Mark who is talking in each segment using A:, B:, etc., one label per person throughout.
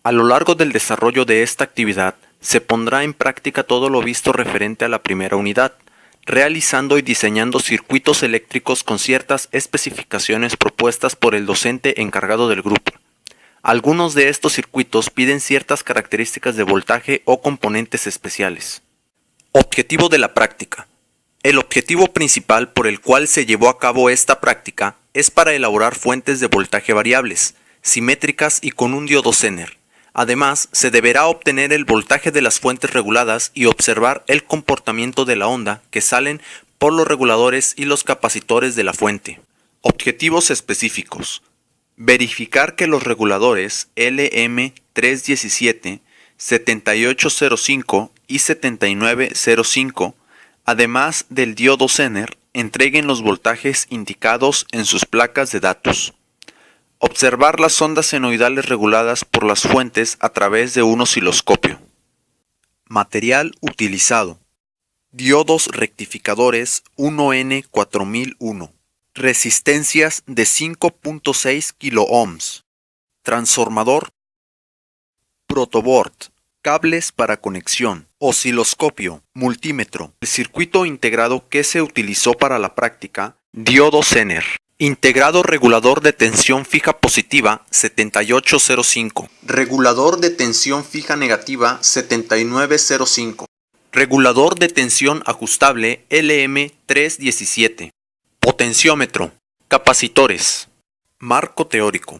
A: A lo largo del desarrollo de esta actividad, se pondrá en práctica todo lo visto referente a la primera unidad, realizando y diseñando circuitos eléctricos con ciertas especificaciones propuestas por el docente encargado del grupo. Algunos de estos circuitos piden ciertas características de voltaje o componentes especiales. Objetivo de la práctica. El objetivo principal por el cual se llevó a cabo esta práctica es para elaborar fuentes de voltaje variables, simétricas y con un diodo Zener. Además, se deberá obtener el voltaje de las fuentes reguladas y observar el comportamiento de la onda que salen por los reguladores y los capacitores de la fuente. Objetivos específicos. Verificar que los reguladores LM317, 7805 y 7905, además del diodo Zener, entreguen los voltajes indicados en sus placas de datos. Observar las ondas senoidales reguladas por las fuentes a través de un osciloscopio. Material utilizado. Diodos rectificadores 1N4001. Resistencias de 5.6 kiloohms. Transformador. Protoboard. Cables para conexión. Osciloscopio. Multímetro. El circuito integrado que se utilizó para la práctica. Diodo Zener. Integrado regulador de tensión fija positiva 7805. Regulador de tensión fija negativa 7905. Regulador de tensión ajustable LM317. Potenciómetro. Capacitores. Marco teórico.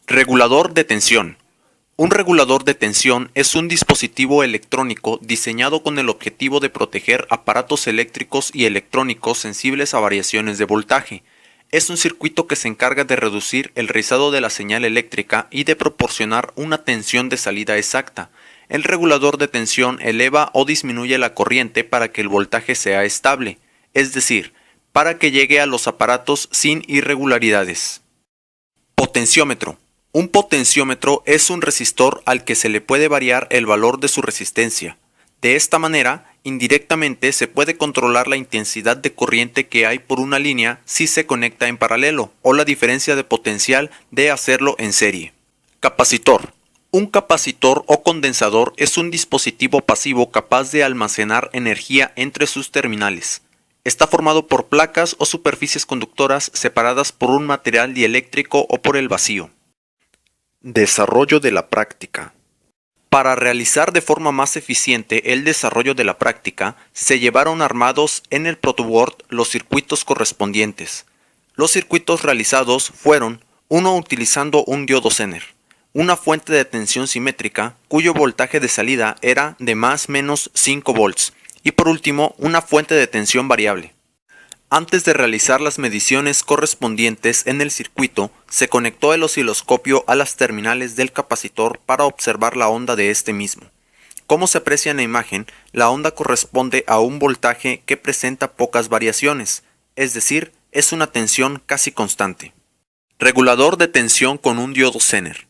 A: Regulador de tensión. Un regulador de tensión es un dispositivo electrónico diseñado con el objetivo de proteger aparatos eléctricos y electrónicos sensibles a variaciones de voltaje. Es un circuito que se encarga de reducir el rizado de la señal eléctrica y de proporcionar una tensión de salida exacta. El regulador de tensión eleva o disminuye la corriente para que el voltaje sea estable, es decir, para que llegue a los aparatos sin irregularidades. Potenciómetro. Un potenciómetro es un resistor al que se le puede variar el valor de su resistencia. De esta manera, indirectamente se puede controlar la intensidad de corriente que hay por una línea si se conecta en paralelo, o la diferencia de potencial de hacerlo en serie. Capacitor. Un capacitor o condensador es un dispositivo pasivo capaz de almacenar energía entre sus terminales. Está formado por placas o superficies conductoras separadas por un material dieléctrico o por el vacío. Desarrollo de la práctica. Para realizar de forma más eficiente el desarrollo de la práctica, se llevaron armados en el protoboard los circuitos correspondientes. Los circuitos realizados fueron: uno utilizando un diodo Zener, una fuente de tensión simétrica cuyo voltaje de salida era de más o menos 5 volts, y por último una fuente de tensión variable. Antes de realizar las mediciones correspondientes en el circuito, se conectó el osciloscopio a las terminales del capacitor para observar la onda de este mismo. Como se aprecia en la imagen, la onda corresponde a un voltaje que presenta pocas variaciones, es decir, es una tensión casi constante. Regulador de tensión con un diodo Zener.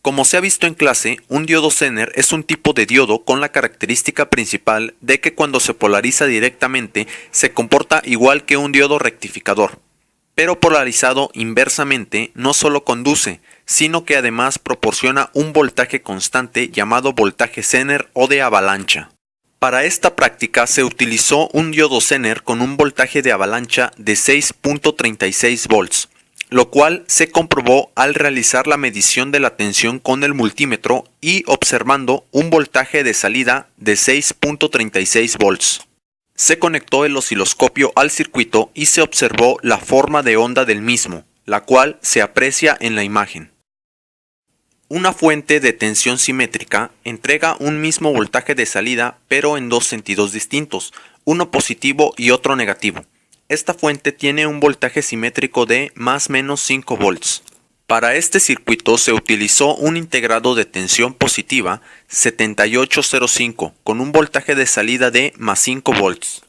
A: Como se ha visto en clase, un diodo Zener es un tipo de diodo con la característica principal de que cuando se polariza directamente se comporta igual que un diodo rectificador, pero polarizado inversamente no solo conduce, sino que además proporciona un voltaje constante llamado voltaje Zener o de avalancha. Para esta práctica se utilizó un diodo Zener con un voltaje de avalancha de 6.36 volts. Lo cual se comprobó al realizar la medición de la tensión con el multímetro y observando un voltaje de salida de 6.36 volts. Se conectó el osciloscopio al circuito y se observó la forma de onda del mismo, la cual se aprecia en la imagen. Una fuente de tensión simétrica entrega un mismo voltaje de salida pero en dos sentidos distintos, uno positivo y otro negativo. Esta fuente tiene un voltaje simétrico de más o menos 5 volts. Para este circuito se utilizó un integrado de tensión positiva 7805 con un voltaje de salida de más 5 volts.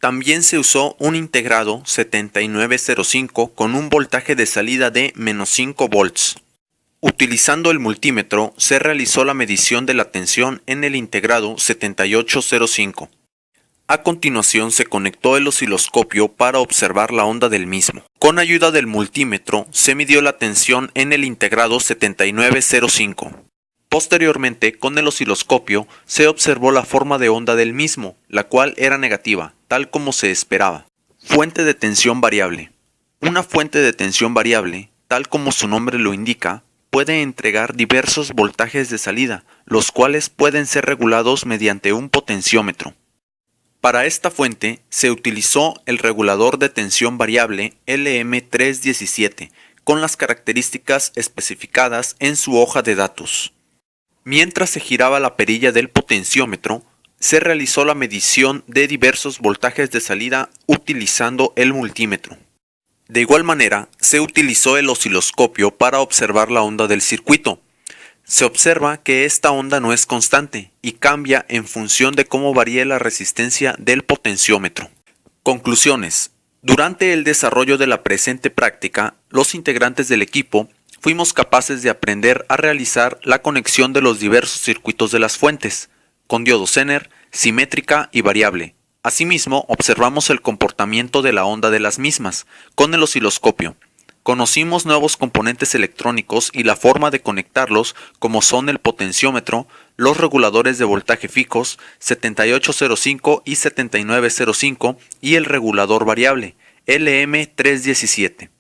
A: También se usó un integrado 7905 con un voltaje de salida de menos 5 volts. Utilizando el multímetro se realizó la medición de la tensión en el integrado 7805. A continuación se conectó el osciloscopio para observar la onda del mismo. Con ayuda del multímetro se midió la tensión en el integrado 7905. Posteriormente, con el osciloscopio, se observó la forma de onda del mismo, la cual era negativa, tal como se esperaba. Fuente de tensión variable. Una fuente de tensión variable, tal como su nombre lo indica, puede entregar diversos voltajes de salida, los cuales pueden ser regulados mediante un potenciómetro. Para esta fuente se utilizó el regulador de tensión variable LM317, con las características especificadas en su hoja de datos. Mientras se giraba la perilla del potenciómetro, se realizó la medición de diversos voltajes de salida utilizando el multímetro. De igual manera, se utilizó el osciloscopio para observar la onda del circuito. Se observa que esta onda no es constante y cambia en función de cómo varíe la resistencia del potenciómetro. Conclusiones. Durante el desarrollo de la presente práctica, los integrantes del equipo fuimos capaces de aprender a realizar la conexión de los diversos circuitos de las fuentes, con diodo Zener, simétrica y variable. Asimismo, observamos el comportamiento de la onda de las mismas, con el osciloscopio. Conocimos nuevos componentes electrónicos y la forma de conectarlos, como son el potenciómetro, los reguladores de voltaje fijos 7805 y 7905 y el regulador variable LM317.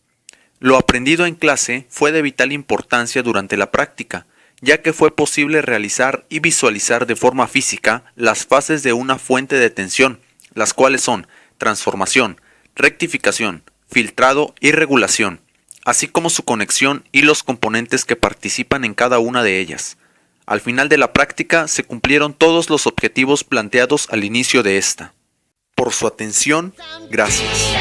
A: Lo aprendido en clase fue de vital importancia durante la práctica, ya que fue posible realizar y visualizar de forma física las fases de una fuente de tensión, las cuales son transformación, rectificación, filtrado y regulación, así como su conexión y los componentes que participan en cada una de ellas. Al final de la práctica se cumplieron todos los objetivos planteados al inicio de esta. Por su atención, gracias.